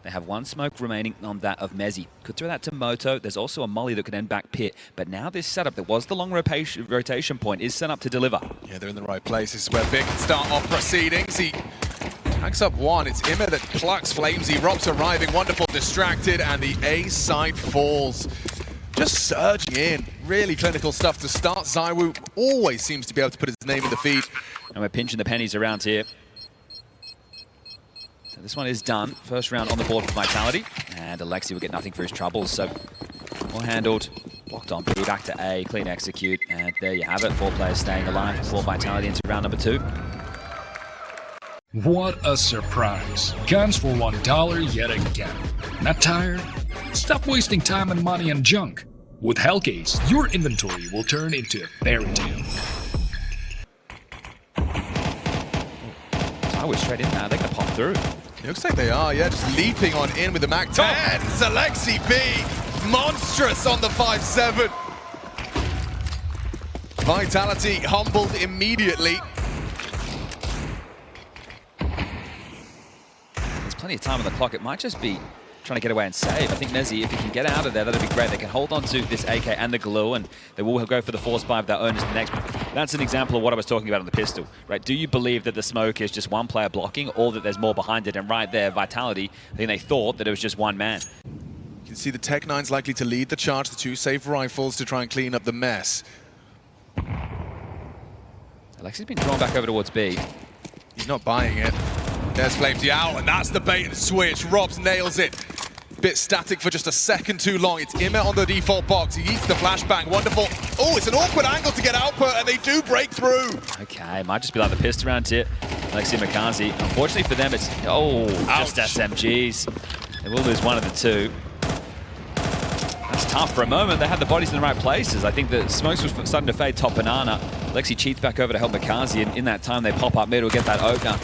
They have one smoke remaining on that of Mezzi. Could throw that to Moto. There's also a molly that could end back pit. But now this setup that was the long rotation point is set up to deliver. Yeah, they're in the right place. This is where Big can start off proceedings. He tags up one. It's Immer that plucks Flamesy. Rob's arriving. Wonderful distracted. And the A side falls. Just surging in. Really clinical stuff to start. ZywOo always seems to be able to put his name in the feed. And we're pinching the pennies around here. So this one is done. First round on the board for Vitality. And Alexi will get nothing for his troubles. So well handled. Blocked on B. Back to A. Clean execute. And there you have it. 4 players staying alive for Vitality into round number 2. What a surprise. Guns for $1 yet again. Not tired? Stop wasting time and money on junk. With Hellcase, your inventory will turn into a fairy tale. ZywOo straight in now. They're going to pop through. It looks like they are, yeah, just leaping on in with the Mac 10. Alexi B, monstrous on the 5-7. Vitality humbled immediately. There's plenty of time on the clock. It might just be trying to get away and save. I think Mezzi, if he can get out of there, that'd be great. They can hold on to this AK and the glue, and they will go for the force buy of their owners the next. That's an example of what I was talking about on the pistol, right? Do you believe that the smoke is just one player blocking, or that there's more behind it? And right there, Vitality, I think they thought that it was just one man. You can see the Tech-9's likely to lead the charge, the 2 safe rifles to try and clean up the mess. Alexi's been drawn back over towards B. He's not buying it. There's Flamesy out, and that's the bait and switch. Robs nails it. Bit static for just a second too long. It's Immer on the default box. He eats the flashbang. Wonderful. Oh, it's an awkward angle to get output, and they do break through. Okay, might just be like the pistol round here. Alexi and MongolZ. Unfortunately for them, it's just SMGs. They will lose one of the 2. That's tough. For a moment, they had the bodies in the right places. I think the smokes was starting to fade top banana. Alexi cheats back over to help MongolZ, and in that time, they pop up middle, get that opener.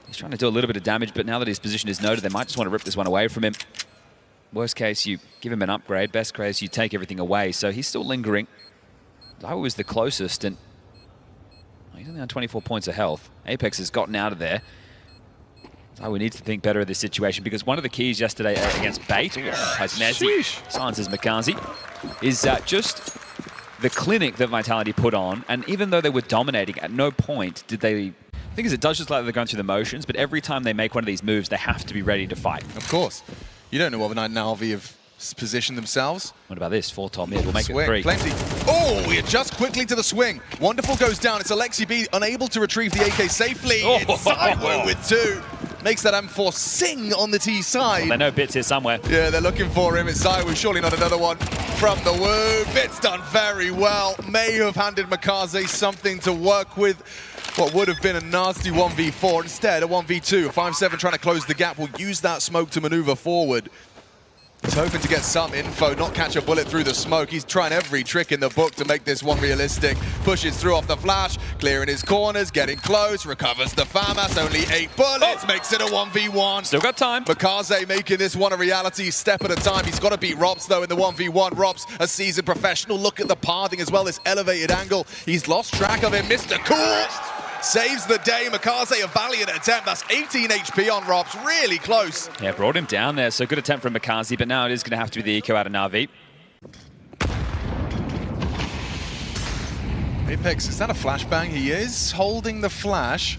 He's trying to do a little bit of damage, but now that his position is noted, they might just want to rip this one away from him. Worst case, you give him an upgrade. Best case, you take everything away. So he's still lingering. ZywOo was the closest, and he's only on 24 points of health. Apex has gotten out of there. ZywOo needs to think better of this situation, because one of the keys yesterday against Bait, as Mezzi silences MongolZ, is just the clinic that Vitality put on. And even though they were dominating, at no point did they... The thing is, it does just like they're going through the motions, but every time they make one of these moves, they have to be ready to fight. Of course. You don't know what NAVI have positioned themselves. What about this? 4 top mid. We'll make swing. It 3. Flamesy. Oh, he adjusts quickly to the swing. Wonderful goes down. It's Alexi B unable to retrieve the AK safely. It's ZywOo with 2. Makes that M4 sing on the T side. Well, they know Bits here somewhere. Yeah, they're looking for him. It's ZywOo. Surely not another one from the Woo. Bits done very well. May have handed MongolZ something to work with. What would have been a nasty 1v4, instead a 1v2. 5-7 trying to close the gap, will use that smoke to maneuver forward. He's hoping to get some info, not catch a bullet through the smoke. He's trying every trick in the book to make this one realistic. Pushes through off the flash, clearing his corners, getting close, recovers the FAMAS, only 8 bullets, makes it a 1v1. Still got time. MongolZ making this one a reality, step at a time. He's got to beat Robs though in the 1v1. Robs, a seasoned professional. Look at the pathing as well, this elevated angle. He's lost track of him. Mr. Cool saves the day. MongolZ, a valiant attempt. That's 18 HP on Robs, really close. Yeah, brought him down there. So good attempt from MongolZ, but now it is going to have to be the eco out of NAVI. Apex, is that a flashbang? He is holding the flash,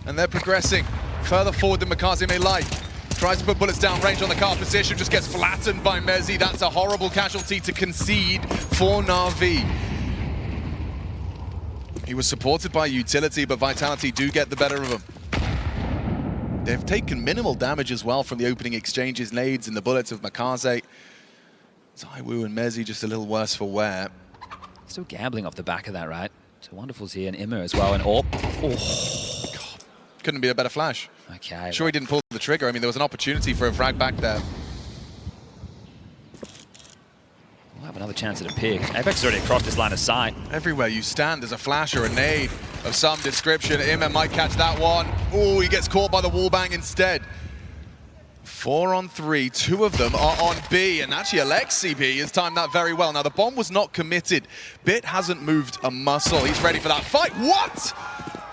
and they're progressing further forward than MongolZ may like. Tries to put bullets down range on the car position, just gets flattened by Mezzi. That's a horrible casualty to concede for NAVI. He was supported by utility, but Vitality do get the better of him. They've taken minimal damage as well from the opening exchanges, nades, and the bullets of MongolZ. ZywOo and Mezzi just a little worse for wear. Still gambling off the back of that, right? So Wonderful's here, and Immer as well, and Orp. Oh. God. Couldn't be a better flash. Okay. Sure he didn't pull the trigger. I mean, there was an opportunity for a frag back there. We'll have another chance at a pick. Apex is already across this line of sight. Everywhere you stand, there's a flash or a nade of some description. Immer might catch that one. Oh, he gets caught by the wallbang instead. 4 on 3, 2 of them are on B, and actually Alexi B has timed that very well. Now, the bomb was not committed. Bit hasn't moved a muscle. He's ready for that fight. What?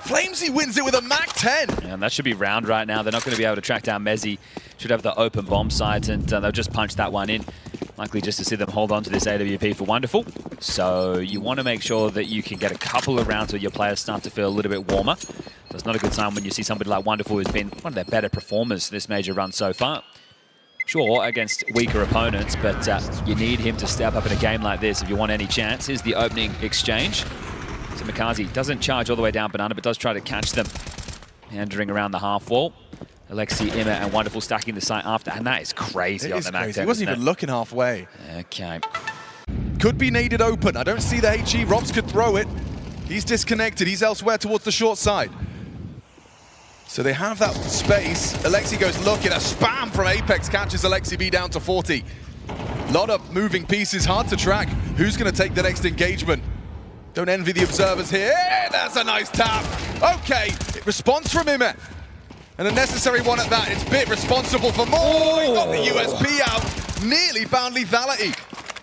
FlameZ wins it with a MAC-10. And that should be round right now. They're not going to be able to track down MeZ. Should have the open bomb site, and they'll just punch that one in. Likely just to see them hold on to this AWP for Wonderful. So you want to make sure that you can get a couple of rounds where your players start to feel a little bit warmer. So it's not a good sign when you see somebody like Wonderful who's been one of their better performers this major run so far. Sure, against weaker opponents, but you need him to step up in a game like this if you want any chance. Here's the opening exchange. So MongolZ doesn't charge all the way down Banana, but does try to catch them. Meandering around the half wall. Alexi, Emma, and Wonderful stacking the site after, and that is crazy on the MAC 10. He wasn't even looking halfway. Okay. Could be needed open. I don't see the HE. Robs could throw it. He's disconnected. He's elsewhere towards the short side. So they have that space. Alexi goes looking. A spam from Apex catches Alexi B down to 40. A lot of moving pieces. Hard to track. Who's going to take the next engagement? Don't envy the observers here. That's a nice tap. Okay. Response from Ime. And a necessary one at that. It's Bit responsible for more. Oh. He got the USP out. Nearly found lethality.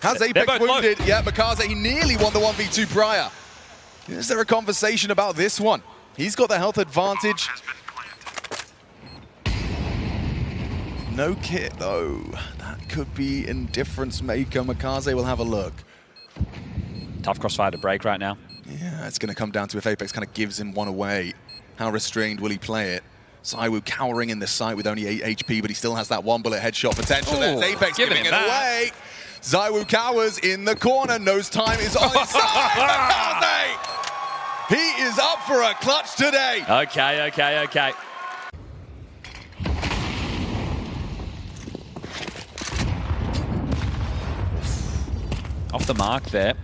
Has Apex wounded? Yeah, MongolZ, he nearly won the 1v2 prior. Is there a conversation about this one? He's got the health advantage. No kit, though. That could be a difference maker. MongolZ will have a look. Tough crossfire to break right now. Yeah, it's going to come down to if Apex kind of gives him one away. How restrained will he play it? ZywOo cowering in the site with only 8 HP, but he still has that one bullet headshot potential. There's Apex giving it away. ZywOo cowers in the corner, knows time is on his side. He is up for a clutch today. Okay. Off the mark there.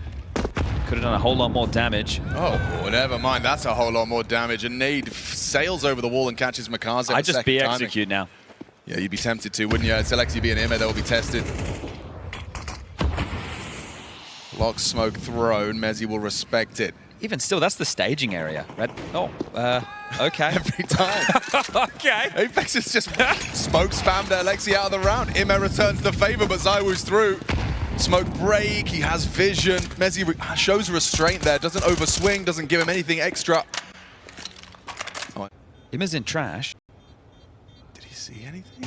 Could have done a whole lot more damage. Oh, never mind. That's a whole lot more damage. And Nade sails over the wall and catches MongolZ. I just be execute now. Yeah, you'd be tempted to, wouldn't you? It's Alexi B and Ime that will be tested. Lock smoke thrown. MeZ will respect it. Even still, that's the staging area. Right? Oh, okay. Every time. Okay. Apex is just smoke spammed Alexi out of the round. Ime returns the favor, but ZywOo's through. Smoke break, he has vision. MeZ shows restraint there, doesn't overswing, doesn't give him anything extra. Oh. Ime's in trash. Did he see anything?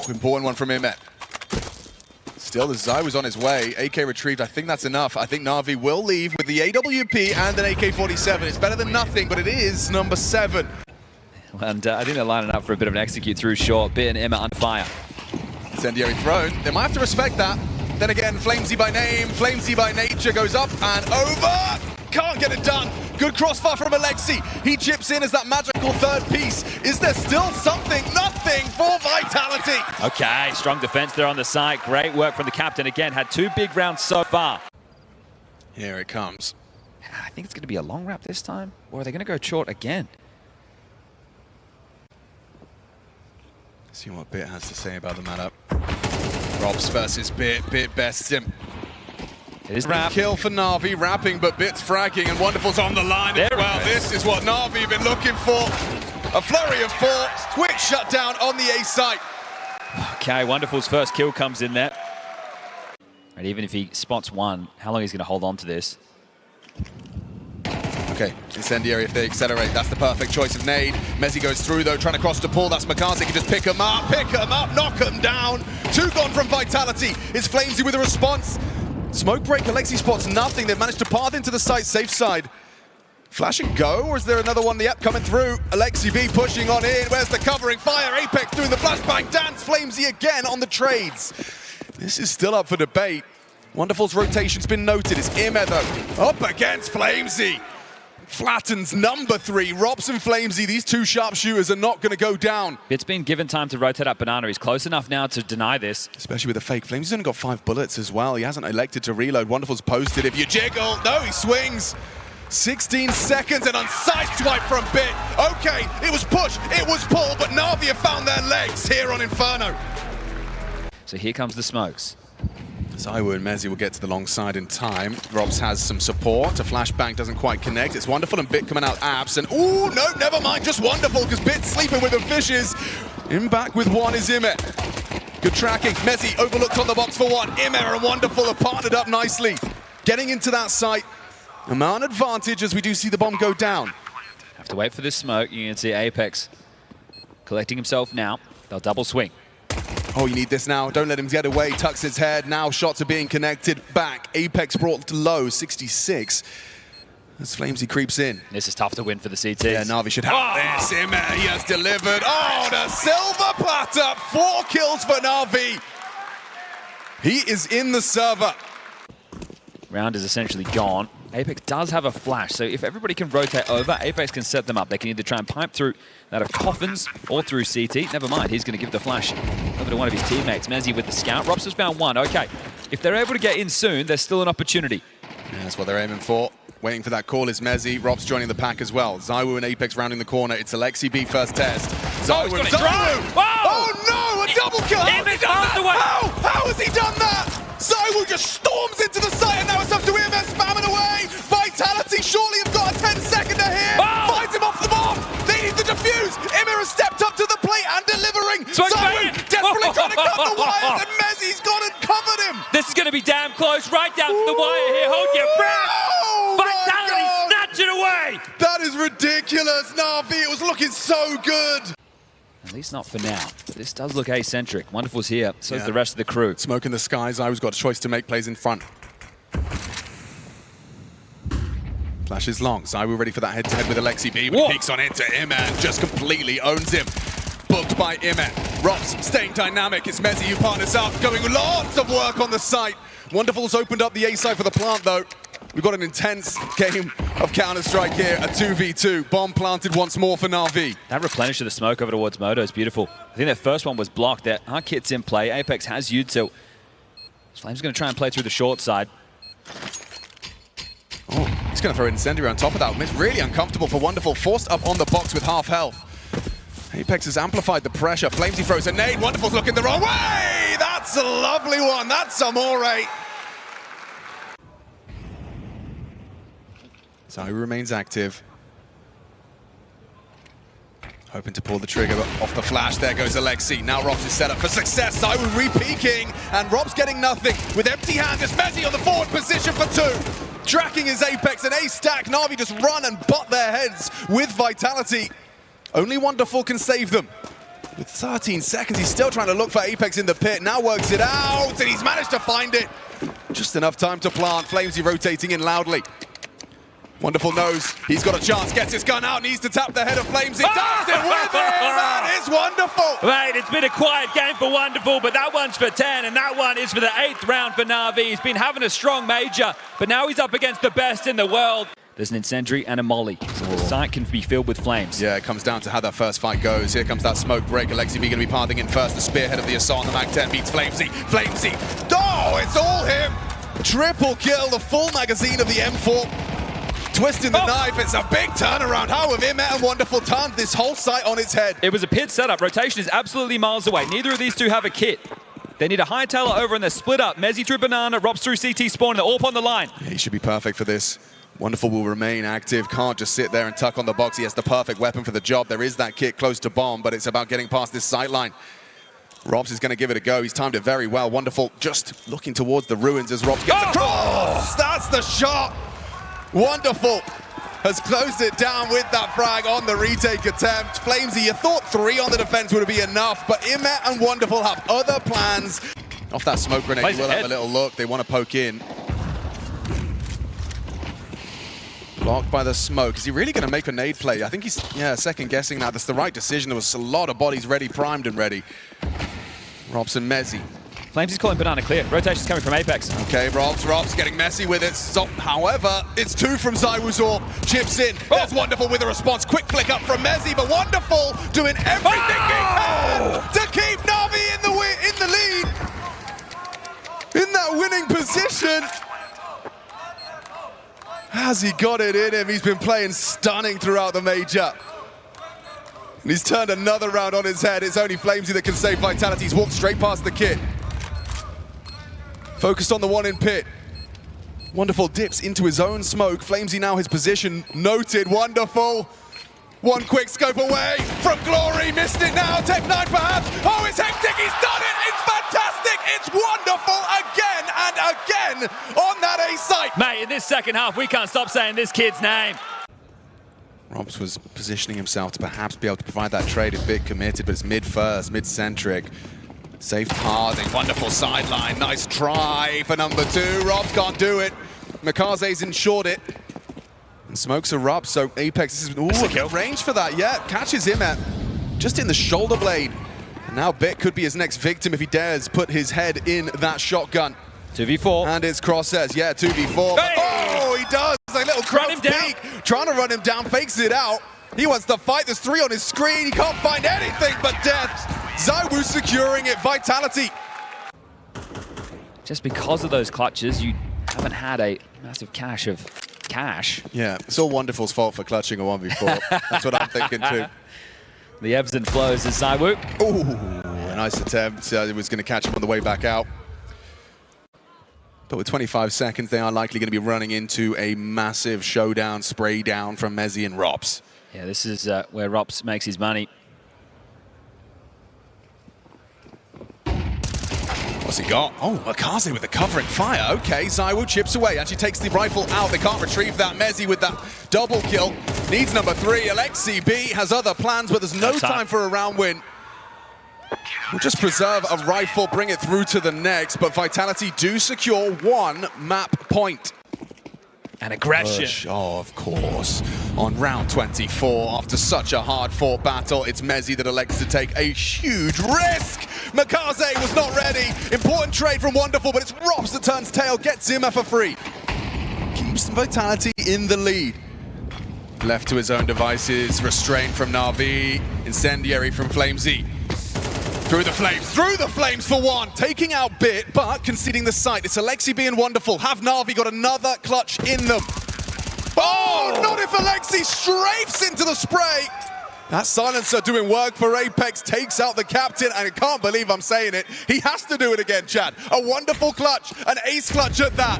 Important one from Ime. Still, the ZywOo's on his way. AK retrieved, I think that's enough. I think Navi will leave with the AWP and an AK-47. It's better than nothing, but it is number 7. And I think they're lining up for a bit of an execute through short. Bit and Ime on fire. Incendiary thrown. They might have to respect that. Then again, FlameZ by name, FlameZ by nature goes up and over. Can't get it done. Good crossfire from Alexi. He chips in as that magical third piece. Is there still something? Nothing for Vitality. Okay, strong defense there on the side. Great work from the captain. Again, had 2 big rounds so far. Here it comes. I think it's going to be a long wrap this time. Or are they going to go short again? See what Bit has to say about the matchup. Robs versus Bit. Bit bests him. It is wrap. Kill for Navi, wrapping, but Bit's fragging, and Wonderful's on the line as well. This is what Navi been looking for. A flurry of 4, quick shutdown on the A site. Okay, Wonderful's first kill comes in there. And even if he spots one, how long he's going to hold on to this? Okay, Incendiary if they accelerate. That's the perfect choice of nade. MeZ goes through though, trying to cross the pool. That's MongolZ. He can just pick him up, knock him down. 2 gone from Vitality. It's FlameZ with a response. Smoke break, Alexi spots nothing. They've managed to path into the site safe side. Flash and go, or is there another one? Yep, coming through. Alexi B pushing on in. Where's the covering fire? Apex doing the flashbang dance. FlameZ again on the trades. This is still up for debate. Wonderful's rotation's been noted. It's Ime though. Up against FlameZ. Flattens number 3. Robs and FlameZ, these 2 sharpshooters are not going to go down. It's been given time to rotate up Banana. He's close enough now to deny this. Especially with the fake. FlameZ's only got 5 bullets as well. He hasn't elected to reload. Wonderful's posted. If you jiggle, no, he swings. 16 seconds and on side swipe from Bit. Okay, it was push, it was pull, but Navi have found their legs here on Inferno. So here comes the smokes. ZywOo and MeZ will get to the long side in time. Robs has some support. A flashbang doesn't quite connect. It's Wonderful and Bit coming out abs. And ooh, no, never mind, just Wonderful because Bit's sleeping with the fishes. In back with 1 is Ime. Good tracking. MeZ overlooked on the box for 1. Ime and Wonderful are partnered up nicely. Getting into that site. A man advantage as we do see the bomb go down. Have to wait for this smoke. You can see Apex collecting himself now. They'll double swing. Oh, you need this now. Don't let him get away. Tucks his head. Now shots are being connected back. Apex brought to low, 66. As FaZe creeps in. This is tough to win for the CTs. Yeah, Navi should have this. He has delivered. Oh, the silver platter. 4 kills for Navi. He is in the server. Round is essentially gone. Apex does have a flash, so if everybody can rotate over, Apex can set them up. They can either try and pipe through that of Coffins or through CT. Never mind, he's going to give the flash over to one of his teammates. Mezzi with the scout. Robs has found one. Okay, if they're able to get in soon, there's still an opportunity. Yeah, that's what they're aiming for. Waiting for that call is Mezzi. Rob's joining the pack as well. ZywOo and Apex rounding the corner. It's Alexi B first test. ZywOo. Oh no, a double kill! How has he done that? ZywOo just storms into the site and now it's up to EMS spamming away. Vitality surely have got a 10-seconder here. Finds him off the bomb. They need to defuse. Imir has stepped up to the plate and delivering. ZywOo desperately trying to cut the wires and Mezzi's gone and covered him. This is going to be damn close, right down to the wire here. Hold your breath. Vitality snatch it away. That is ridiculous, Navi. It was looking so good. At least not for now. This does look eccentric. Wonderful's here, so is the rest of the crew. Smoke in the skies. ZywOo's got a choice to make plays in front. Flash is long. ZywOo ready for that head-to-head with Alexi B. But he peeks on into Iman, just completely owns him. Booked by Iman. Robs staying dynamic. It's Mezzi who partners up, going lots of work on the site. Wonderful's opened up the A side for the plant, though. We've got an intense game of Counter-Strike here, a 2v2. Bomb planted once more for Navi. That replenish of the smoke over towards Moto is beautiful. I think that first one was blocked. There are kits in play. Apex has used, so Flame's going to try and play through the short side. Oh, he's going to throw an incendiary on top of that. It's really uncomfortable for Wonderful. Forced up on the box with half health. Apex has amplified the pressure. Flamesy throws a nade. Wonderful's looking the wrong way. That's a lovely one. That's Amore. ZywOo remains active. Hoping to pull the trigger off the flash. There goes Alexi. Now Robs is set up for success. ZywOo re-peeking, and Rob's getting nothing. With empty hands, it's Mezzi on the forward position for 2. Tracking his Apex, an A-stack. Navi just run and butt their heads with Vitality. Only Wonderful can save them. With 13 seconds, he's still trying to look for Apex in the pit. Now works it out, and he's managed to find it. Just enough time to plant. Flamesy rotating in loudly. Wonderful knows he's got a chance, gets his gun out, needs to tap the head of Flamesy. Taps it with him! That is Wonderful! Right, it's been a quiet game for Wonderful, but that one's for 10, and that one is for the 8th round for Navi. He's been having a strong major, but now he's up against the best in the world. There's an incendiary and a molly, so the site can be filled with flames. Yeah, it comes down to how that first fight goes. Here comes that smoke break. Alexi B going to be parting in first. The spearhead of the assault on the Mag-10 beats Flamesy. Flamesy! Oh, it's all him! Triple kill, the full magazine of the M4. Twisting the knife, it's a big turnaround. How have Imet and Wonderful turned this whole site on its head? It was a pit setup. Rotation is absolutely miles away. Neither of these two have a kit. They need a hightailer over and they're split up. Mezzi through Banana, Robs through CT spawn, and they're all up on the line. Yeah, he should be perfect for this. Wonderful will remain active, can't just sit there and tuck on the box. He has the perfect weapon for the job. There is that kit close to bomb, but it's about getting past this sight line. Robs is going to give it a go. He's timed it very well. Wonderful just looking towards the ruins as Robs gets across. That's the shot. Wonderful has closed it down with that frag on the retake attempt. Flamesy, you thought 3 on the defense would be enough, but Imet and Wonderful have other plans. Off that smoke grenade, you will have a little look. They want to poke in. Blocked by the smoke. Is he really going to make a nade play? I think he's, second guessing that. That's the right decision. There was a lot of bodies ready, primed and ready. Robson, Mezzi. Flames is calling Banana clear. Rotation's coming from Apex. Okay, Robs getting messy with it. So, however, it's 2 from ZywOo. Chips in. There's Wonderful with a response. Quick flick up from Mezzi, but Wonderful doing everything he can to keep Navi in the lead. In that winning position. Has he got it in him? He's been playing stunning throughout the major. And he's turned another round on his head. It's only Flamesy that can save Vitality. He's walked straight past the kid. Focused on the one in pit. Wonderful dips into his own smoke. Flamesy now his position noted. Wonderful. One quick scope away from glory. Missed it now. Tech 9 perhaps. Oh, it's hectic. He's done it. It's fantastic. It's Wonderful again and again on that A site. Mate, in this second half, we can't stop saying this kid's name. Robs was positioning himself to perhaps be able to provide that trade if Bit committed, but it's mid-first, mid-centric. Safe pathing, wonderful sideline, nice try for number 2. Robs can't do it. MongolZ's ensured it. And smokes erupt, so Apex is range for that, yeah. Catches him at just in the shoulder blade. And now Bit could be his next victim if he dares put his head in that shotgun. 2v4. And it's Crosshairs, yeah, 2v4. Hey! Oh, he does, like little crouch peek. Trying to run him down, fakes it out. He wants to fight, there's 3 on his screen. He can't find anything but death. ZywOo securing it, Vitality. Just because of those clutches, you haven't had a massive cache of cash. Yeah, it's all Wonderful's fault for clutching a 1v4. That's what I'm thinking too. The ebbs and flows of ZywOo. Ooh, a nice attempt. It was going to catch him on the way back out. But with 25 seconds, they are likely going to be running into a massive showdown, spray down from Mezzi and Rops. Yeah, this is where Rops makes his money. What's he got? Oh, MongolZ with the covering fire. Okay, ZywOo chips away. Actually takes the rifle out. They can't retrieve that. Mezzi with that double kill. Needs number 3. Alexi B has other plans, but there's no time for a round win. We'll just preserve a rifle, bring it through to the next, but Vitality do secure 1 map point. And aggression. Push, oh, of course. On round 24, after such a hard-fought battle, it's Mezzi that elects to take a huge risk. MongolZ was not ready. Important trade from Wonderful, but it's Rops that turns tail, gets Zimmer for free. Keeps Vitality in the lead. Left to his own devices, restrained from Navi, incendiary from FlameZ. Through the flames for 1, taking out Bit, but conceding the site. It's Alexi B and Wonderful. Have Navi got another clutch in them? Oh, not if Alexi strafes into the spray. That silencer doing work for Apex, takes out the captain, and I can't believe I'm saying it. He has to do it again, Chad. A wonderful clutch, an ace clutch at that,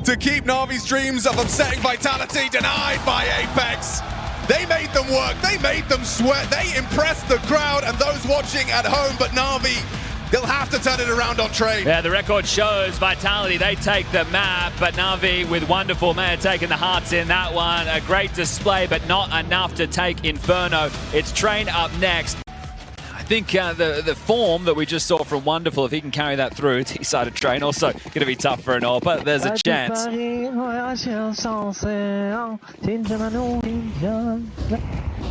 to keep Navi's dreams of upsetting Vitality denied by Apex. They made them work, they made them sweat, they impressed the crowd and those watching at home, but Navi, they'll have to turn it around on trade. Yeah, the record shows Vitality, they take the map, but Navi with Wonderful may have taken the hearts in that one. A great display, but not enough to take Inferno. It's Train up next. I think the form that we just saw from Wonderful, if he can carry that through, T-sided Train, also going to be tough for an all, but there's a chance. I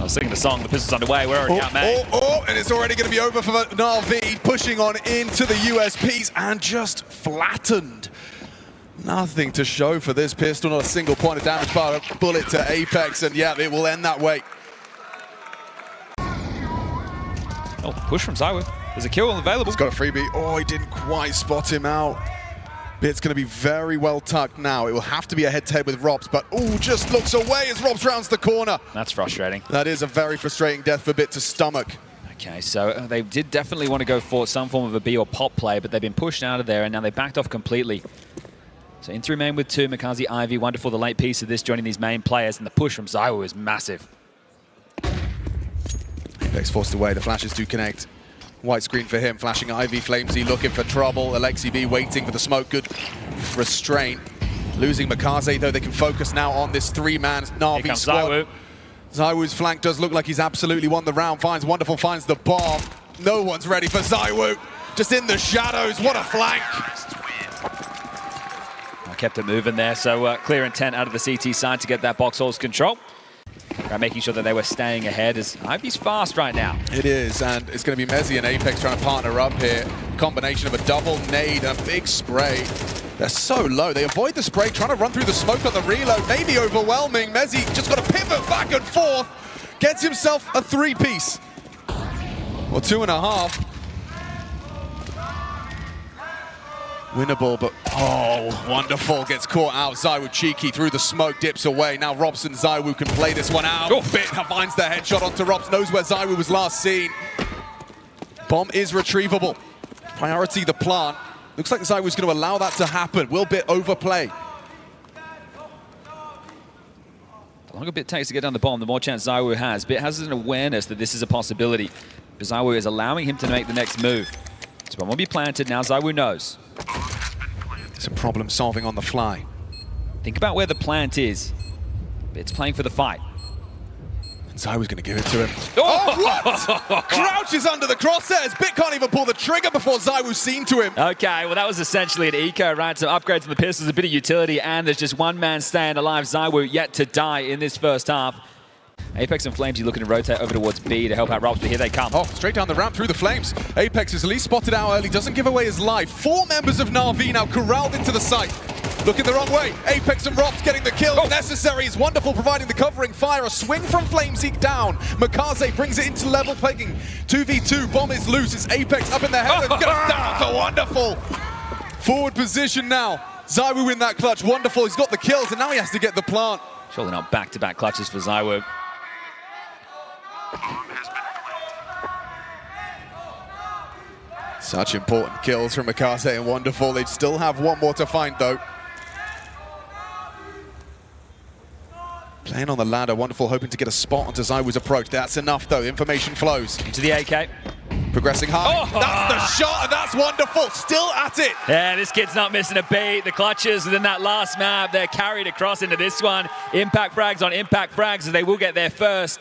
was singing the song, the pistol's underway, we're already out, mate. And it's already going to be over for Navi, pushing on into the USPs and just flattened. Nothing to show for this pistol, not a single point of damage, but a bullet to Apex, and yeah, it will end that way. Oh, push from ZywOo. There's a kill available. He's got a freebie. Oh, he didn't quite spot him out. Bit's going to be very well tucked now. It will have to be a head-to-head with Rops, but oh, just looks away as Rops rounds the corner. That's frustrating. That is a very frustrating death for Bit to stomach. Okay, so they did definitely want to go for some form of a B or pop play, but they've been pushed out of there, and now they backed off completely. So in through main with 2, MongolZ, Ivy, Wonderful, the late piece of this, joining these main players, and the push from ZywOo is massive. Apex forced away, the flashes do connect. White screen for him, flashing Ivy, FlameZ looking for trouble. Alexi B waiting for the smoke, good restraint. Losing MongolZ, though they can focus now on this 3-man Navi squad. ZywOo. ZywOo's flank does look like he's absolutely won the round. Finds Wonderful, finds the bomb. No one's ready for ZywOo. Just in the shadows, what a flank. I kept it moving there, so clear intent out of the CT side to get that box holes control. Making sure that they were staying ahead, as Ivy's fast right now. It is, and it's going to be Mezzi and Apex trying to partner up here. Combination of a double nade and a big spray. They're so low. They avoid the spray, trying to run through the smoke on the reload. Maybe overwhelming. Mezzi just got to pivot back and forth. Gets himself a 3-piece. Or 2.5. Winnable, but oh, Wonderful gets caught out. ZywOo cheeky through the smoke, dips away. Now Robs and ZywOo can play this one out. Oh. Bit finds the headshot onto Robs, knows where ZywOo was last seen. Bomb is retrievable. Priority the plant. Looks like ZywOo's going to allow that to happen. Will Bit overplay? The longer Bit takes to get down the bomb, the more chance ZywOo has. Bit has an awareness that this is a possibility. But ZywOo is allowing him to make the next move. So bomb will be planted now. ZywOo knows. Some problem solving on the fly. Think about where the plant is. It's playing for the fight. ZywOo's going to give it to him. Oh, what? Crouches under the crosshairs. Bit can't even pull the trigger before ZywOo's seen to him. Okay, well that was essentially an eco, right? Some upgrades on the pistols, a bit of utility, and there's just one man staying alive. ZywOo yet to die in this first half. Apex and Flamesy looking to rotate over towards B to help out Robs, but here they come. Oh, straight down the ramp through the flames. Apex is at least spotted out early, doesn't give away his life. 4 members of NAVI now corralled into the site. Looking the wrong way. Apex and Robs getting the kill. Necessary is wonderful, providing the covering fire. A swing from Flamesy down. MongolZ brings it into level pegging. 2v2, bomb is loose. It's Apex up in the head. Goes down to wonderful. Forward position now. ZywOo in that clutch. Wonderful. He's got the kills, and now he has to get the plant. Surely not back-to-back clutches for ZywOo. Such important kills from MongolZ and wonderful. They still have one more to find though. Playing on the ladder, wonderful, hoping to get a spot onto ZywOo's approach. That's enough though, information flows. Into the AK. Progressing high. Oh. That's the shot, and that's wonderful. Still at it. Yeah, this kid's not missing a beat. The clutches within that last map, they're carried across into this one. Impact frags on impact frags, as they will get there first.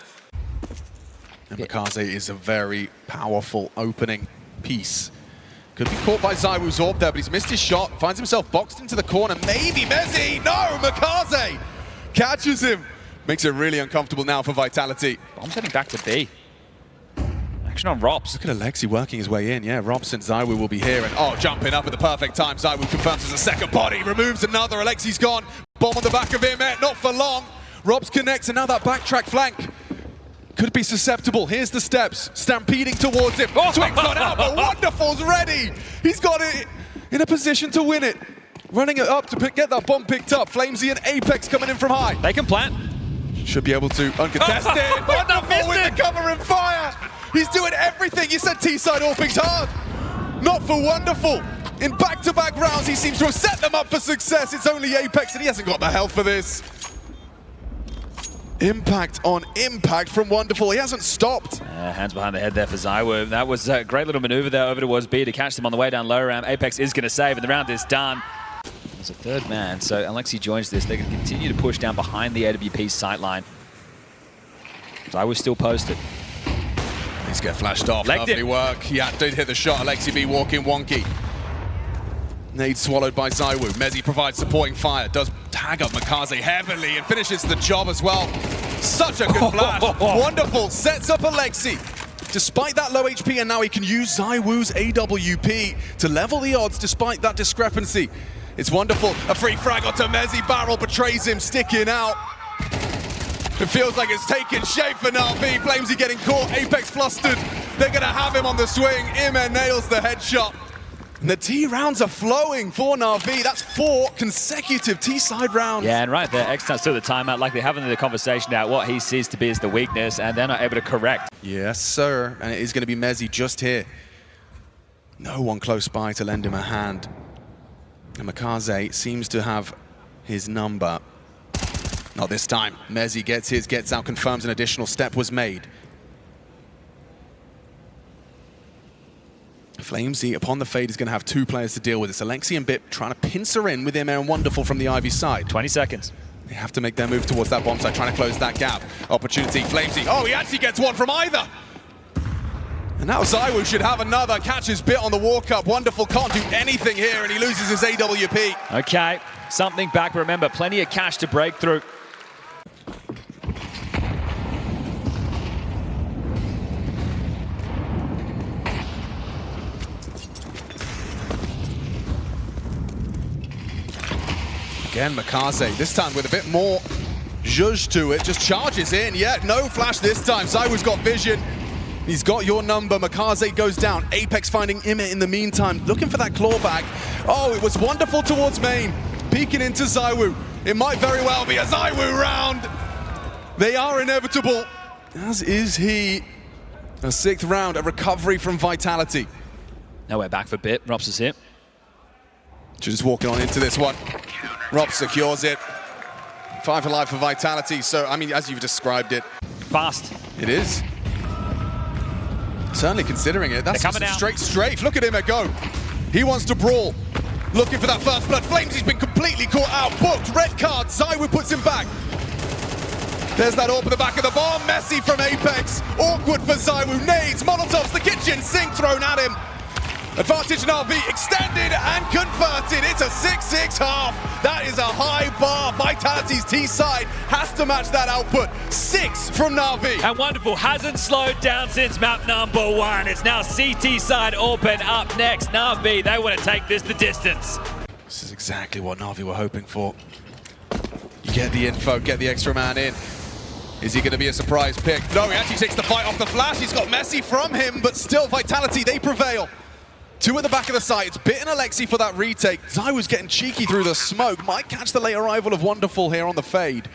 And MongolZ is a very powerful opening piece. Could be caught by ZywOo's orb there, but he's missed his shot. Finds himself boxed into the corner. Maybe Mezzy. No, MongolZ catches him. Makes it really uncomfortable now for Vitality. Bomb's heading back to B. Action on Robs. Look at Alexi working his way in. Yeah, Robs and ZywOo will be here. And oh, jumping up at the perfect time. ZywOo confirms there's a second body. Removes another. Alexi's gone. Bomb on the back of him. Not for long. Robs connects, and now that backtrack flank could be susceptible. Here's the steps. Stampeding towards him. Oh, Swing's gone out, but Wonderful's ready. He's got it in a position to win it. Running it up to get that bomb picked up. Flamesy and Apex coming in from high. They can plant. Should be able to uncontested. Wonderful with the cover and fire. He's doing everything. You said T-side AWPing's hard. Not for Wonderful. In back-to-back rounds, he seems to have set them up for success. It's only Apex, and he hasn't got the health for this. Impact on impact from Wonderful. He hasn't stopped. Hands behind the head there for ZywOo. That was a great little maneuver there over towards B to catch them on the way down low ramp. Apex is going to save, and the round is done. There's a third man, so Alexi joins this. They can continue to push down behind the AWP sight line. ZywOo's still posted. These get flashed off. Lovely work. Yeah, did hit the shot. Alexi B walking wonky. Nade swallowed by ZywOo. Mezzy provides supporting fire. Does tag up MongolZ heavily and finishes the job as well. Such a good flash. Wonderful. Sets up Alexi. Despite that low HP, and now he can use ZywOo's AWP to level the odds despite that discrepancy. It's Wonderful. A free frag onto Mezzy. Barrel betrays him, sticking out. It feels like it's taking shape for NAVI. Flamesy getting caught. Apex flustered. They're going to have him on the swing. Imer nails the headshot. And the T rounds are flowing for NAVI. That's 4 consecutive T-side rounds. Yeah, and right there, X-Tuts took the timeout, like they're having the conversation about what he sees to be as the weakness, and they're not able to correct. Yes, sir. And it is going to be Mezzy just here. No one close by to lend him a hand. And MongolZ seems to have his number. Not this time. Mezzy gets his, gets out, confirms an additional step was made. Flamesy, upon the fade, is going to have 2 players to deal with. It's Alexi and Bip trying to pincer in with him and Wonderful from the Ivy side. 20 seconds. They have to make their move towards that bomb side, trying to close that gap. Opportunity, Flamesy. Oh, he actually gets one from either. And now ZywOo should have another. Catches Bit on the walk up. Wonderful can't do anything here, and he loses his AWP. Okay, something back. Remember, plenty of cash to break through. Again, MongolZ, this time with a bit more zhuzh to it, just charges in. Yeah, no flash this time. ZywOo's got vision. He's got your number. MongolZ goes down. Apex finding Imer in the meantime, looking for that clawback. Oh, it was Wonderful towards main. Peeking into ZywOo. It might very well be a ZywOo round. They are inevitable, as is he. A 6th round, a recovery from Vitality. Now we're back for Bit. Robs is here. Just walking on into this one. Rob secures it. 5 alive for Vitality. So, I mean, as you've described it. Fast. It is. Certainly considering it. That's just a straight strafe. Look at him go. He wants to brawl. looking for that first blood. Flames, he's been completely caught out. Booked, red card, ZywOo puts him back. There's that AWP at the back of the bomb. Messi from Apex. Awkward for ZywOo. Nades, Molotovs, the kitchen sink thrown at him. Advantage NAVI extended and converted. It's a 6-6 half. That is a high bar. Vitality's T side has to match that output. 6 from NAVI. And Wonderful hasn't slowed down since map number 1. It's now CT side open up next. NAVI, they want to take this the distance. This is exactly what NAVI were hoping for. You get the info, get the extra man in. Is he going to be a surprise pick? No, he actually takes the fight off the flash. He's got Messi from him, but still Vitality, they prevail. 2 at the back of the site. It's bitten Alexi for that retake. ZywOo's getting cheeky through the smoke. Might catch the late arrival of Wonderful here on the fade.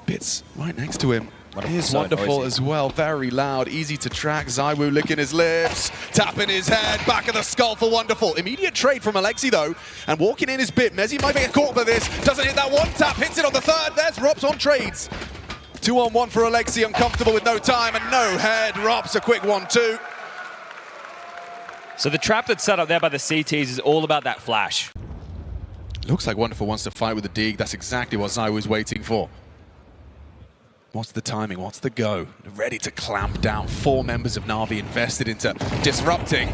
Bits right next to him. Here's Wonderful as well. Very loud, easy to track. ZywOo licking his lips, tapping his head. Back of the skull for Wonderful. Immediate trade from Alexi though. And walking in is Bit. Mezzi might get caught by this. Doesn't hit that one tap. Hits it on the third. There's Rops on trades. 2-on-1 for Alexi. Uncomfortable with no time and no head. Rops a quick 1-2. So the trap that's set up there by the CTs is all about that flash. Looks like Wonderful wants to fight with the dig. That's exactly what ZywOo's waiting for. What's the timing? What's the go? Ready to clamp down. 4 members of NAVI invested into disrupting.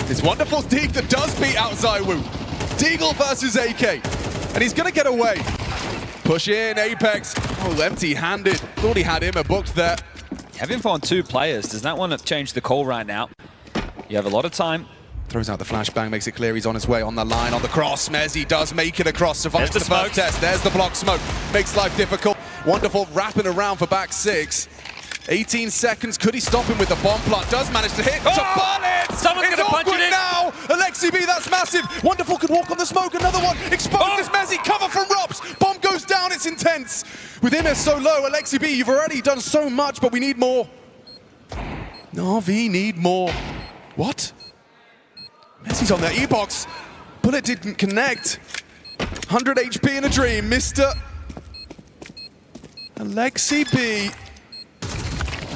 It's Wonderful's dig that does beat out ZywOo. Deagle versus AK. And he's going to get away. Push in, Apex. Oh, empty-handed. Thought he had him booked there. Have info on 2 players. Does that want to change the call right now? You have a lot of time. Throws out the flashbang, makes it clear he's on his way on the line, on the cross. Mezzi does make it across, survives the first test. There's the block smoke, makes life difficult. Wonderful wrapping around for back 6. 18 seconds, could he stop him with the bomb plant? Does manage to hit. Someone's going to punch it in. Now, Alexi B, that's massive. Wonderful could walk on the smoke, another one. Exposes Mezzi, cover from Rops. Bomb goes down, it's intense. With him as so low, Alexi B, you've already done so much, but we need more. NAVI need more. What? Messi's on their E-box. Bullet didn't connect. 100 HP in a dream. Mr. Alexi B.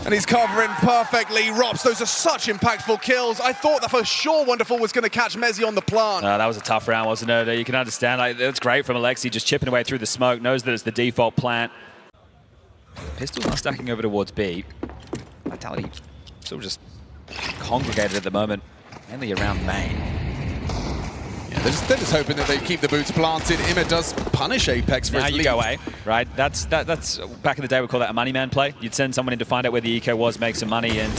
And he's covering perfectly. Rops, those are such impactful kills. I thought that for sure Wonderful was going to catch Mezzi on the plant. That was a tough round, wasn't it? You can understand. That's great from Alexi, just chipping away through the smoke. Knows that it's the default plant. Pistol's not stacking over towards B. Vitality still just congregated at the moment, mainly around main. Yeah, they're just hoping that they keep the boots planted. Ima does punish Apex for his lead. You go A, right? That's back in the day we call that a money man play. You'd send someone in to find out where the eco was, make some money, and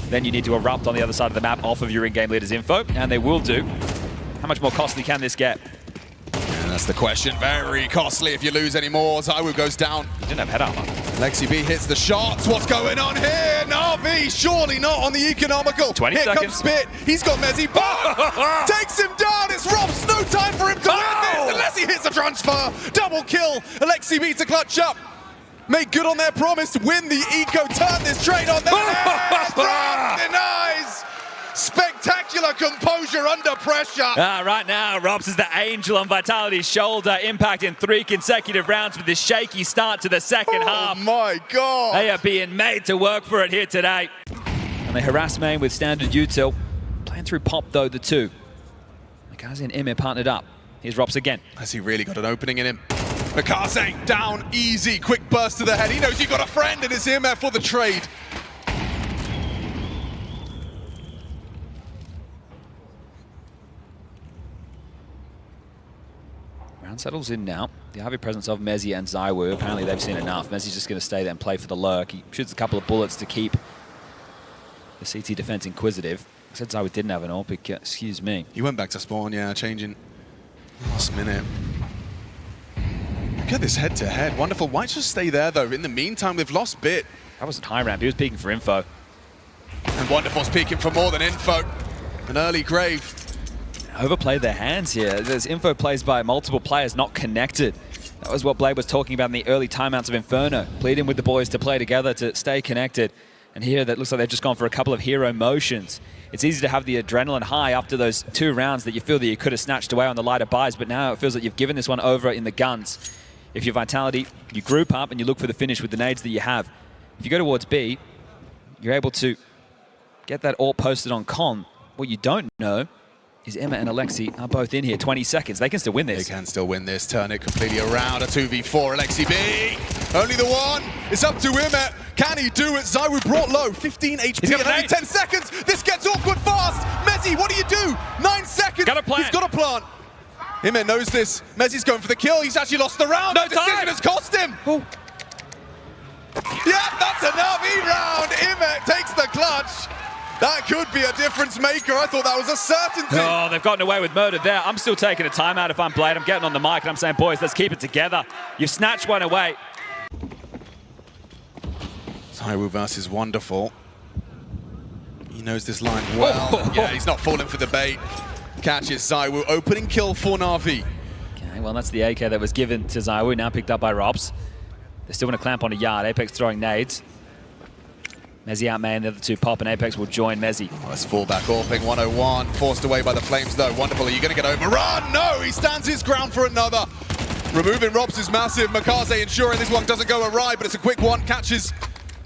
then you need to erupt on the other side of the map off of your in-game leader's info, and they will do. How much more costly can this get? And that's the question. Very costly if you lose any more. ZywOo goes down. He didn't have head armor. Alexi B hits the shots. What's going on here? NAVI, surely not on the economical. 20 here seconds. Comes Bit. He's got Mezzi. Takes him down. It's Rops. No time for him to win this unless he hits the transfer. Double kill. Alexi B to clutch up. Make good on their promise. Win the eco. Turn this trade on their head. Rops denies. Spectacular composure under pressure. Right now, Rops is the angel on Vitality's shoulder, impacting 3 consecutive rounds with this shaky start to the second half. Oh my God. They are being made to work for it here today. And they harass main with standard util. Playing through pop though, the 2. MongolZ and Emir partnered up. Here's Rops again. Has he really got an opening in him? MongolZ down easy, quick burst to the head. He knows he got a friend and it's Emir for the trade. Round settles in now. The heavy presence of Mezzi and ZywOo. Apparently they've seen enough. Mezzi's just going to stay there and play for the lurk. He shoots a couple of bullets to keep the CT defense inquisitive. I said ZywOo didn't have an AWP, excuse me. He went back to spawn, yeah, changing last minute. Look at this head-to-head. Wonderful. Why just stay there, though? In the meantime, they've lost Bit. That wasn't high ramp. He was peeking for info. And Wonderful's peeking for more than info. An early grave. Overplayed their hands here. There's info plays by multiple players not connected. That was what Blade was talking about in the early timeouts of Inferno. Pleading with the boys to play together, to stay connected. And here, that looks like they've just gone for a couple of hero motions. It's easy to have the adrenaline high after those 2 rounds that you feel that you could have snatched away on the lighter buys, but now it feels like you've given this one over in the guns. If you're Vitality, you group up and you look for the finish with the nades that you have. If you go towards B, you're able to get that AWP posted on con. What you don't know is Emma and Alexi are both in here. 20 seconds. They can still win this. They can still win this. Turn it completely around. A 2v4. Alexi B. Only the one. It's up to Immet. Can he do it? ZywOo brought low. 15 HP and only 10 seconds. This gets awkward fast. Mezzi, what do you do? 9 seconds. Got a plant. He's got a plant. Immet knows this. Mezzi's going for the kill. He's actually lost the round. No the decision time. has cost him. Oh. Yeah, that's a NAVI round. Immet takes the clutch. That could be a difference maker. I thought that was a certainty. Oh, they've gotten away with murder there. I'm still taking a timeout if I'm Blade. I'm getting on the mic and I'm saying, boys, let's keep it together. You've snatched one away. ZywOo versus Wonderful. He knows this line well. Oh. Yeah, he's not falling for the bait. Catches ZywOo. Opening kill for NAVI. Okay, well, that's the AK that was given to ZywOo, now picked up by Robs. They're still going to clamp on a yard. Apex throwing nades. Mezzi outman, the other two pop, and Apex will join Mezzi. Let's fall back. Orping 101. Forced away by the Flames, though. Wonderful. Are you going to get overrun? No, he stands his ground for another. Removing Robs is massive. MongolZ ensuring this one doesn't go awry, but it's a quick one. Catches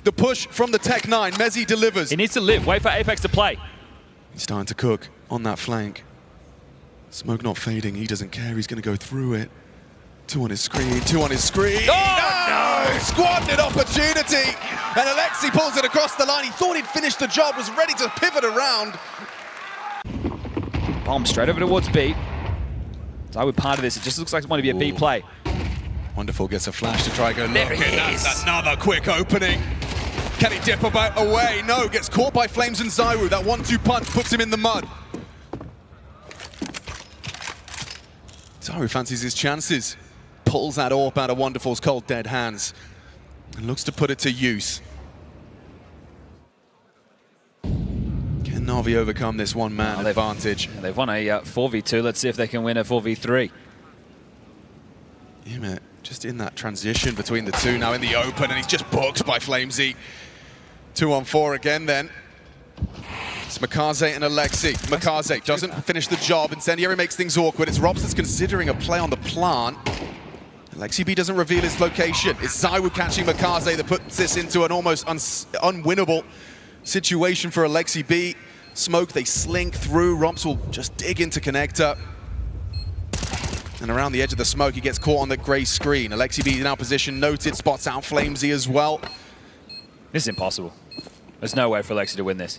the push from the Tech 9. Mezzi delivers. He needs to live. Wait for Apex to play. He's starting to cook on that flank. Smoke not fading. He doesn't care. He's going to go through it. Two on his screen. Two on his screen. Oh, no! Squandered opportunity. And Alexi pulls it across the line. He thought he'd finished the job, was ready to pivot around. Bomb straight over towards B. ZywOo part of this. It just looks like it's going to be a B play. Wonderful gets a flash to try and go There look. he And is. that's another quick opening. Can he dip about away? No, gets caught by Flames and ZywOo. That 1-2 punch puts him in the mud. ZywOo fancies his chances. Pulls that AWP out of Wonderful's cold dead hands and looks to put it to use. Can NAVI overcome this one-man advantage? Yeah, they've won a 4v2. Let's see if they can win a 4v3. Immet just in that transition between the two, now in the open, and he's just booked by Flamesy. 2-on-4 again then. It's MongolZ and Alexi. MongolZ doesn't finish the job. Incendiary makes things awkward. It's Robs that's considering a play on the plant. Alexi B doesn't reveal his location. It's ZywOo catching MongolZ that puts this into an almost unwinnable situation for Alexi B. Smoke, they slink through. Robs will just dig into connector. And around the edge of the smoke, he gets caught on the grey screen. Alexi B now position noted, spots out Flamesy as well. This is impossible. There's no way for Alexi to win this.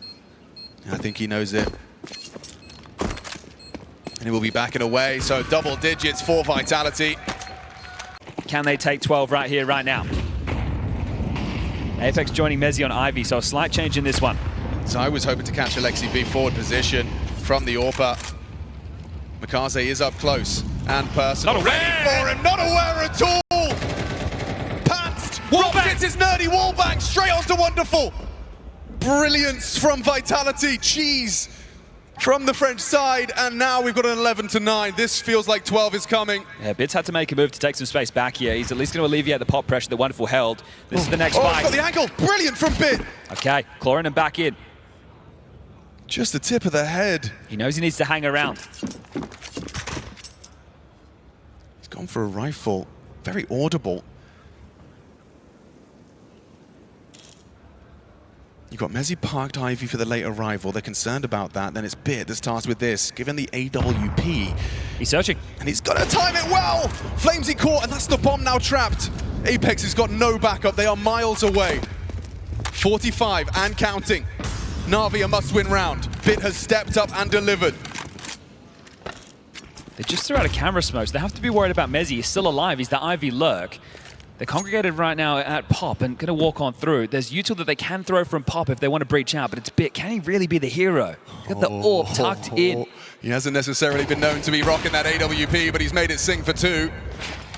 I think he knows it. And he will be backing away, so double digits for Vitality. Can they take 12 right here, right now? Apex joining Mezzi on Ivy, so a slight change in this one. So I was hoping to catch Alexi B forward position from the AWPer. MongolZ is up close and personal. Not aware. Ready for him, not aware at all! Pantsed! Robs hits his nerdy wallbang straight onto Wonderful. Brilliance from Vitality, cheese from the French side, and now we've got an 11-9. This feels like 12 is coming. Yeah, Bits had to make a move to take some space back here. He's at least going to alleviate the pop pressure that Wonderful held. This is the next fight. He's got the angle. Brilliant from Bit. Okay, clawing him back in. Just the tip of the head. He knows he needs to hang around. He's gone for a rifle. Very audible. You've got Mezzi parked Ivy for the late arrival. They're concerned about that. Then it's Bit that's tasked with this. Given the AWP. He's searching. And he's got to time it well. Flamesy caught, and that's the bomb now trapped. Apex has got no backup. They are miles away. 45 and counting. NAVI a must-win round. Bit has stepped up and delivered. They just threw out a camera smoke, so they have to be worried about Mezzi. He's still alive. He's the Ivy lurk. They're congregated right now at Pop and going to walk on through. There's util that they can throw from Pop if they want to breach out, but it's Bit. Can he really be the hero? Got the AWP tucked in. He hasn't necessarily been known to be rocking that AWP, but he's made it sing for two.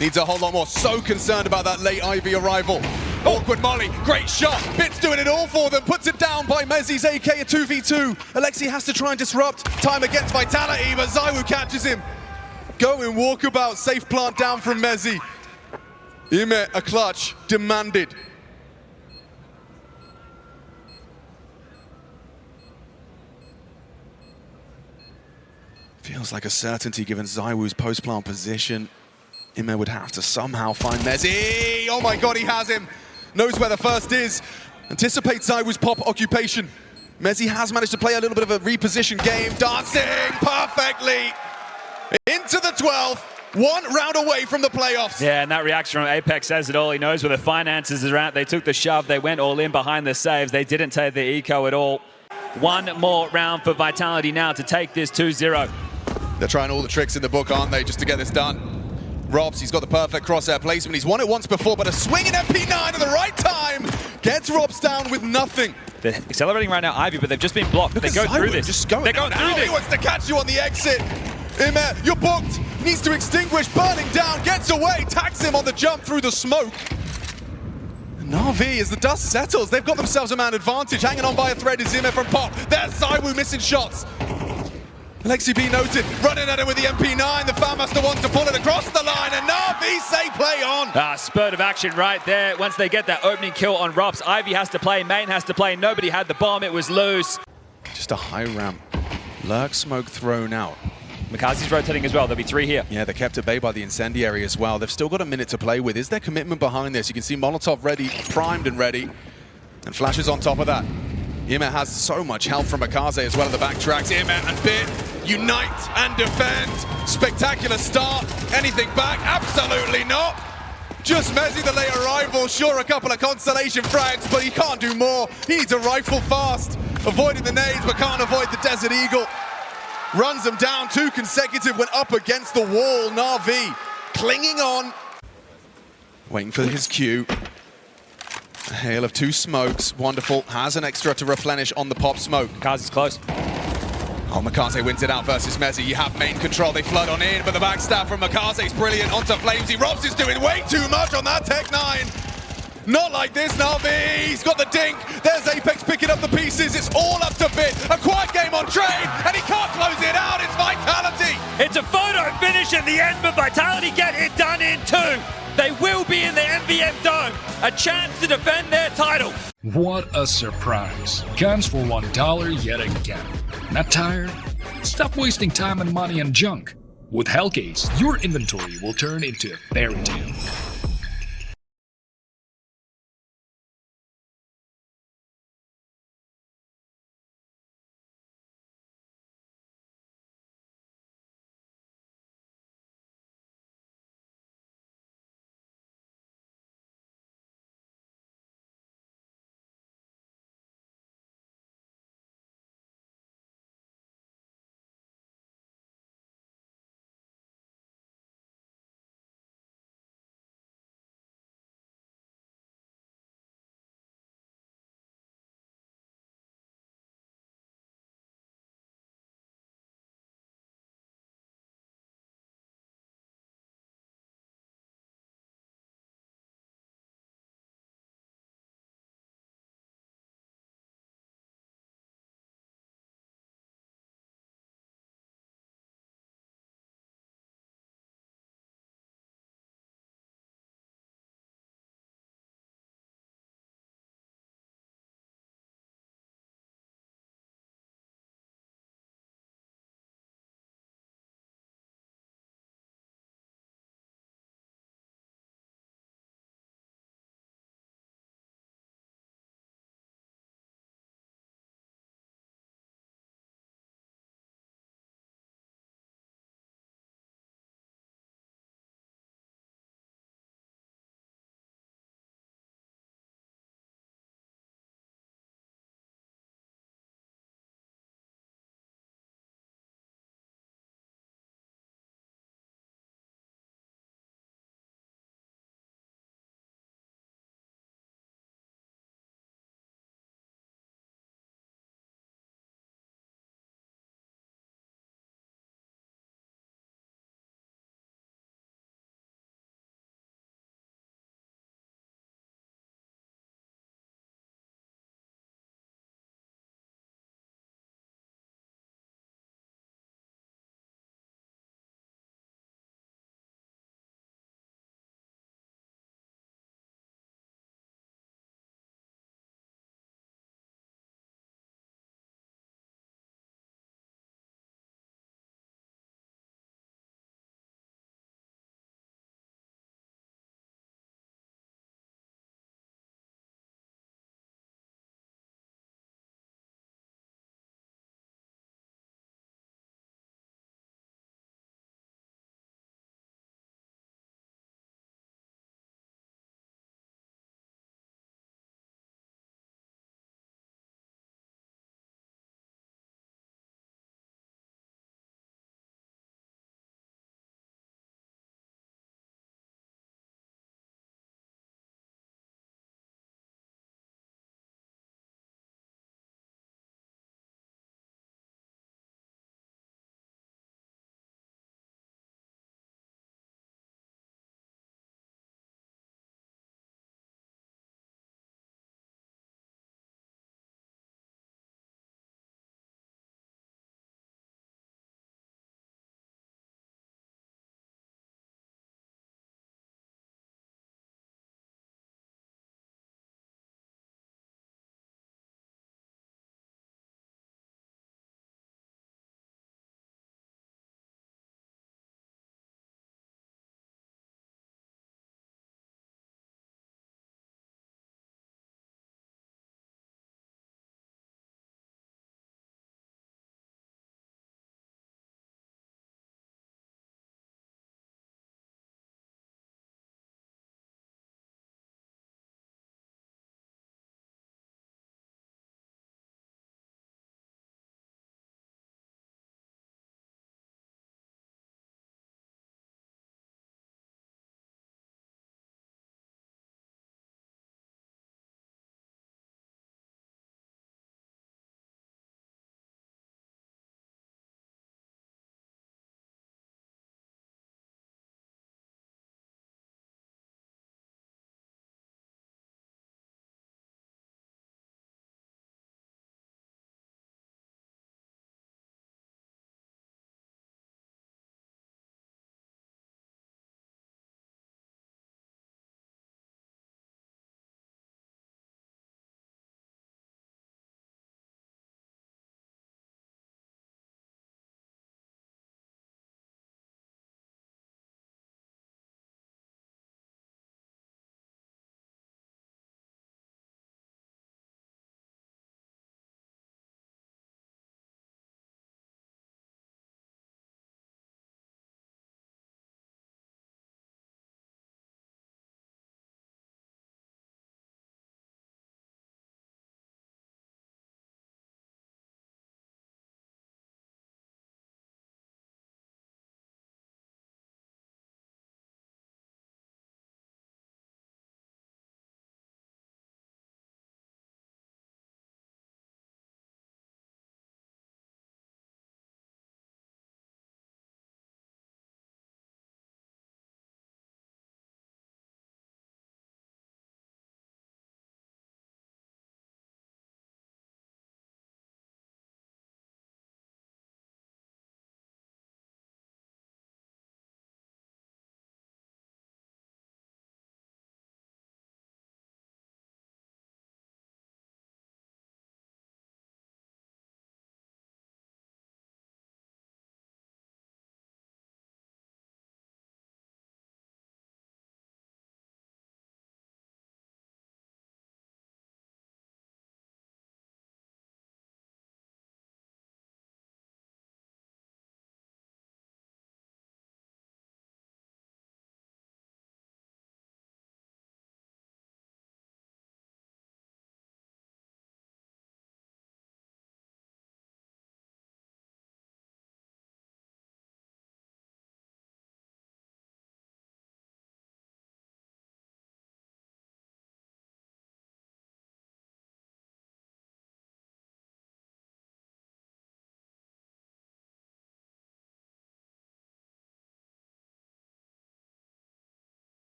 Needs a whole lot more. So concerned about that late Ivy arrival. Awkward molly, great shot. Bit's doing it all for them. Puts it down by Mezzi's AK, a 2v2. Alexi has to try and disrupt. Time against Vitality, but ZywOo catches him. Going walkabout, safe plant down from Mezzi. Immet, a clutch, demanded. Feels like a certainty given ZywOo's post-plant position. Immet would have to somehow find Mezzi. Oh my god, he has him. Knows where the first is. Anticipates ZywOo's pop occupation. MeZ has managed to play a little bit of a reposition game, dancing perfectly into the 12th. 1 round away from the playoffs. Yeah, and that reaction from Apex says it all. He knows where the finances are at. They took the shove. They went all in behind the saves. They didn't take the eco at all. 1 more round for Vitality now to take this 2-0. They're trying all the tricks in the book, aren't they, just to get this done. Robs, he's got the perfect crosshair placement. He's won it once before, but a swinging MP9 at the right time gets Robs down with nothing. They're accelerating right now, Ivy, but they've just been blocked. They go through this. Just going. They're going through this. He wants to catch you on the exit. Imer, you're booked. Needs to extinguish, burning down, gets away, tags him on the jump through the smoke. Na'Vi, as the dust settles, they've got themselves a man advantage. Hanging on by a thread is Imer from Pop. There's ZywOo missing shots. Lexi B noted, running at him with the MP9. The Fanmaster wants to pull it across the line, and Na'Vi say play on. Spurt of action right there. Once they get that opening kill on Robs, Ivy has to play, Main has to play. Nobody had the bomb, it was loose. Just a high ramp. Lurk smoke thrown out. McCarthy's rotating as well. There'll be 3 here. Yeah, they're kept at bay by the incendiary as well. They've still got a minute to play with. Is there commitment behind this? You can see Molotov ready, primed and ready. And flashes on top of that. Imer has so much help from MongolZ as well in the backtracks. Imer and Bit unite and defend. Spectacular start. Anything back? Absolutely not. Just MeZ, the late arrival. Sure, a couple of constellation frags, but he can't do more. He needs a rifle fast. Avoiding the nades, but can't avoid the Desert Eagle. Runs them down, 2 consecutive, went up against the wall. Na'Vi clinging on. Waiting for his cue. A hail of 2 smokes, wonderful. Has an extra to replenish on the pop smoke. McCarthy's close. Oh, MongolZ wins it out versus MeZ. You have main control, they flood on in, but the backstab from MongolZ is brilliant. Onto Flamesy. Robs is doing way too much on that Tech 9. Not like this, Na'Vi. He's got the dink. There's Apex picking up the pieces. It's all up to Bit. A quiet game on Train, and he can't close it out. It's Vitality. It's a photo finish at the end, but Vitality get it done in 2. They will be in the MVM Dome. A chance to defend their title. What a surprise. Guns for $1 yet again. Not tired? Stop wasting time and money on junk. With Hellcase, your inventory will turn into a fairy tale.